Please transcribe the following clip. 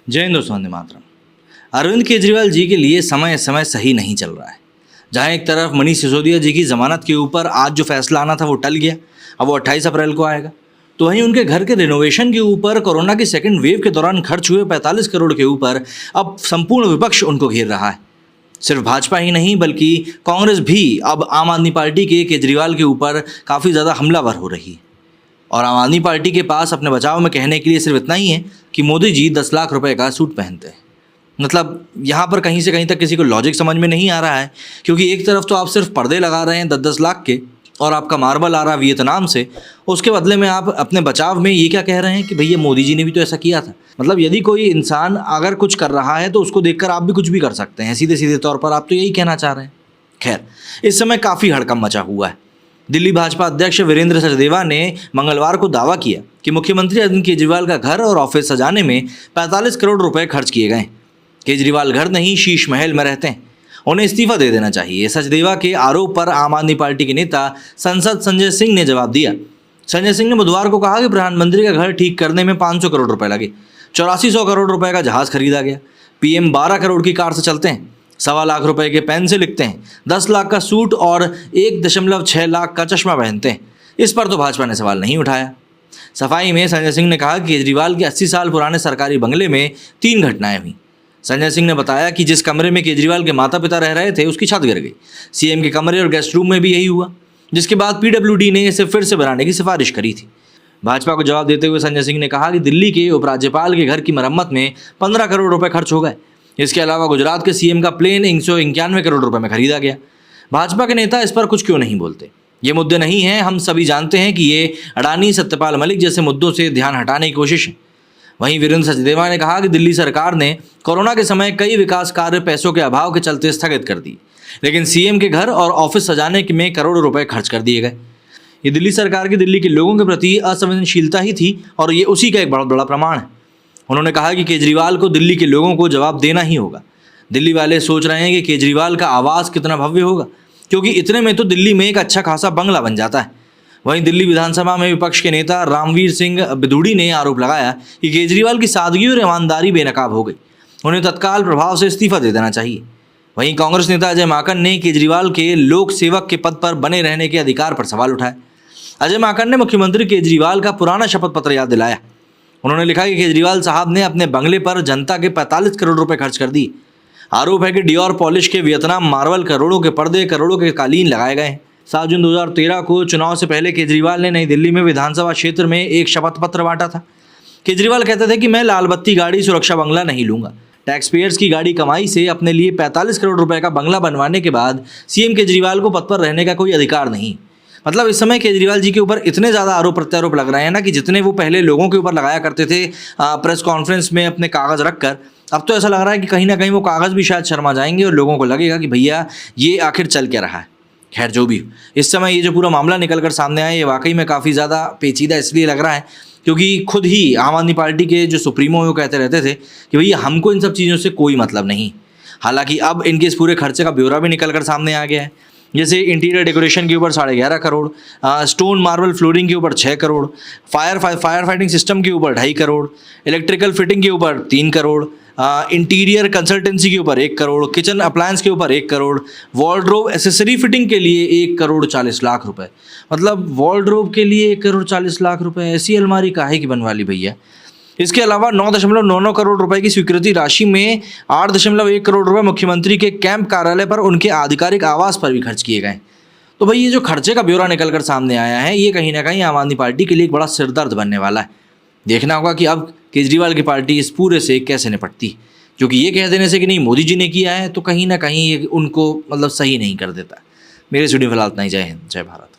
जय हिंद दोस्तों, वंदे मातरम। अरविंद केजरीवाल जी के लिए समय समय सही नहीं चल रहा है। जहां एक तरफ मनीष सिसोदिया जी की जमानत के ऊपर आज जो फैसला आना था वो टल गया, अब वो 28 अप्रैल को आएगा। तो वहीं उनके घर के रिनोवेशन के ऊपर कोरोना की सेकंड वेव के दौरान खर्च हुए 45 करोड़ के ऊपर अब संपूर्ण विपक्ष उनको घेर रहा है। सिर्फ भाजपा ही नहीं बल्कि कांग्रेस भी अब आम आदमी पार्टी के केजरीवाल के ऊपर काफ़ी ज़्यादा हमलावर हो रही है। और आम आदमी पार्टी के पास अपने बचाव में कहने के लिए सिर्फ इतना ही है कि मोदी जी 10 लाख रुपए का सूट पहनते हैं। मतलब यहाँ पर कहीं से कहीं तक किसी को लॉजिक समझ में नहीं आ रहा है, क्योंकि एक तरफ तो आप सिर्फ पर्दे लगा रहे हैं 10-10 लाख के और आपका मार्बल आ रहा वियतनाम से, उसके बदले में आप अपने बचाव में ये क्या कह रहे हैं कि भैया मोदी जी ने भी तो ऐसा किया था। मतलब यदि कोई इंसान अगर कुछ कर रहा है तो उसको देखकर आप भी कुछ भी कर सकते हैं, सीधे सीधे तौर पर आप तो यही कहना चाह रहे हैं। खैर, इस समय काफ़ी हड़कंप मचा हुआ है। दिल्ली भाजपा अध्यक्ष वीरेंद्र सचदेवा ने मंगलवार को दावा किया कि मुख्यमंत्री अरविंद केजरीवाल का घर और ऑफिस सजाने में 45 करोड़ रुपए खर्च किए गए। केजरीवाल घर नहीं, शीश महल में रहते हैं, उन्हें इस्तीफा दे देना चाहिए। सचदेवा के आरोप पर आम आदमी पार्टी के नेता सांसद संजय सिंह ने जवाब दिया। संजय सिंह ने बुधवार को कहा कि प्रधानमंत्री का घर ठीक करने में 500 करोड़ रुपए लगे, 8400 करोड़ रुपए का जहाज खरीदा गया, पीएम 12 करोड़ की कार से चलते हैं, 1.25 लाख रुपए के पेन से लिखते हैं, 10 लाख का सूट और 1.6 लाख का चश्मा पहनते हैं। इस पर तो भाजपा ने सवाल नहीं उठाया। सफाई में संजय सिंह ने कहा कि केजरीवाल के 80 साल पुराने सरकारी बंगले में 3 घटनाएं हुई। संजय सिंह ने बताया कि जिस कमरे में केजरीवाल के माता पिता रह रहे थे उसकी छत गिर गई। सीएम के कमरे और गेस्ट रूम में भी यही हुआ, जिसके बाद पीडब्ल्यूडी ने इसे फिर से बनाने की सिफारिश करी थी। भाजपा को जवाब देते हुए संजय सिंह ने कहा कि दिल्ली के उपराज्यपाल के घर की मरम्मत में 15 करोड़ रुपए खर्च हो गए। इसके अलावा गुजरात के सीएम का प्लेन 191 करोड़ रुपए में खरीदा गया। भाजपा के नेता इस पर कुछ क्यों नहीं बोलते? ये मुद्दे नहीं हैं, हम सभी जानते हैं कि ये अडानी, सत्यपाल मलिक जैसे मुद्दों से ध्यान हटाने की कोशिश है। वहीं वीरेंद्र सचदेवा ने कहा कि दिल्ली सरकार ने कोरोना के समय कई विकास कार्य पैसों के अभाव के चलते स्थगित कर दिए, लेकिन सीएम के घर और ऑफिस सजाने में करोड़ों रुपए खर्च कर दिए गए। ये दिल्ली सरकार की दिल्ली के लोगों के प्रति असंवेदनशीलता ही थी और ये उसी का एक बहुत बड़ा प्रमाण है। उन्होंने कहा कि केजरीवाल को दिल्ली के लोगों को जवाब देना ही होगा। दिल्ली वाले सोच रहे हैं कि केजरीवाल का आवास कितना भव्य होगा, क्योंकि इतने में तो दिल्ली में एक अच्छा खासा बंगला बन जाता है। वहीं दिल्ली विधानसभा में विपक्ष के नेता रामवीर सिंह बिदूड़ी ने आरोप लगाया कि केजरीवाल की सादगी और ईमानदारी बेनकाब हो गई, उन्हें तत्काल प्रभाव से इस्तीफा दे देना चाहिए। वहीं कांग्रेस नेता अजय माकन ने केजरीवाल के लोक सेवक के पद पर बने रहने के अधिकार पर सवाल उठाए। अजय माकन ने मुख्यमंत्री केजरीवाल का पुराना शपथ पत्र याद दिलाया। उन्होंने लिखा कि केजरीवाल साहब ने अपने बंगले पर जनता के 45 करोड़ रुपए खर्च कर दिए। आरोप है कि डियोर पॉलिश के वियतनाम मार्बल, करोड़ों के पर्दे, करोड़ों के कालीन लगाए गए हैं। 7 जून 2013 को चुनाव से पहले केजरीवाल ने नई दिल्ली में विधानसभा क्षेत्र में एक शपथ पत्र बांटा था। केजरीवाल कहते थे कि मैं लाल बत्ती गाड़ी, सुरक्षा बंगला नहीं लूंगा। टैक्स पेयर्स की गाड़ी कमाई से अपने लिए 45 करोड़ रुपए का बंगला बनवाने के बाद सीएम केजरीवाल को पद पर रहने का कोई अधिकार नहीं। मतलब इस समय केजरीवाल जी के ऊपर इतने ज़्यादा आरोप प्रत्यारोप लग रहे हैं ना, कि जितने वो पहले लोगों के ऊपर लगाया करते थे प्रेस कॉन्फ्रेंस में अपने कागज़ रखकर, अब तो ऐसा लग रहा है कि कहीं ना कहीं वो कागज़ भी शायद शर्मा जाएंगे और लोगों को लगेगा कि भैया ये आखिर चल क्या रहा है। खैर, जो भी इस समय ये जो पूरा मामला निकल कर सामने आया, ये वाकई में काफ़ी ज़्यादा पेचीदा इसलिए लग रहा है क्योंकि खुद ही आम आदमी पार्टी के जो सुप्रीमो वो कहते रहते थे कि भैया हमको इन सब चीज़ों से कोई मतलब नहीं। हालांकि अब इनके इस पूरे खर्चे का ब्यौरा भी निकल कर सामने आ गया है। जैसे इंटीरियर डेकोरेशन के ऊपर 11.5 करोड़, स्टोन मार्बल फ्लोरिंग के ऊपर 6 करोड़, फायर फाइटिंग सिस्टम के ऊपर 2.5 करोड़, इलेक्ट्रिकल फिटिंग के ऊपर 3 करोड़, इंटीरियर कंसल्टेंसी के ऊपर 1 करोड़, किचन अप्लायंस के ऊपर 1 करोड़, वॉर्डरोब एसेसरी फिटिंग के लिए 1 करोड़ 40 लाख रुपए। मतलब वॉर्डरोब के लिए 1 करोड़ 40 लाख रुपए, ऐसी अलमारी काहे की बनवा ली भैया। इसके अलावा 9.99 करोड़ रुपए की स्वीकृति राशि में 8.1 करोड़ रुपए मुख्यमंत्री के कैंप कार्यालय पर उनके आधिकारिक आवास पर भी खर्च किए गए। तो भाई ये जो खर्चे का ब्यौरा निकल कर सामने आया है, ये कहीं ना कहीं आम आदमी पार्टी के लिए एक बड़ा सिरदर्द बनने वाला है। देखना होगा कि अब केजरीवाल की पार्टी इस पूरे से कैसे निपटती, क्योंकि ये कह देने से कि नहीं मोदी जी ने किया है तो कहीं ना कहीं ये उनको मतलब सही नहीं कर देता। मेरे स्टूडियो फिलहाल इतना ही। जय हिंद, जय भारत।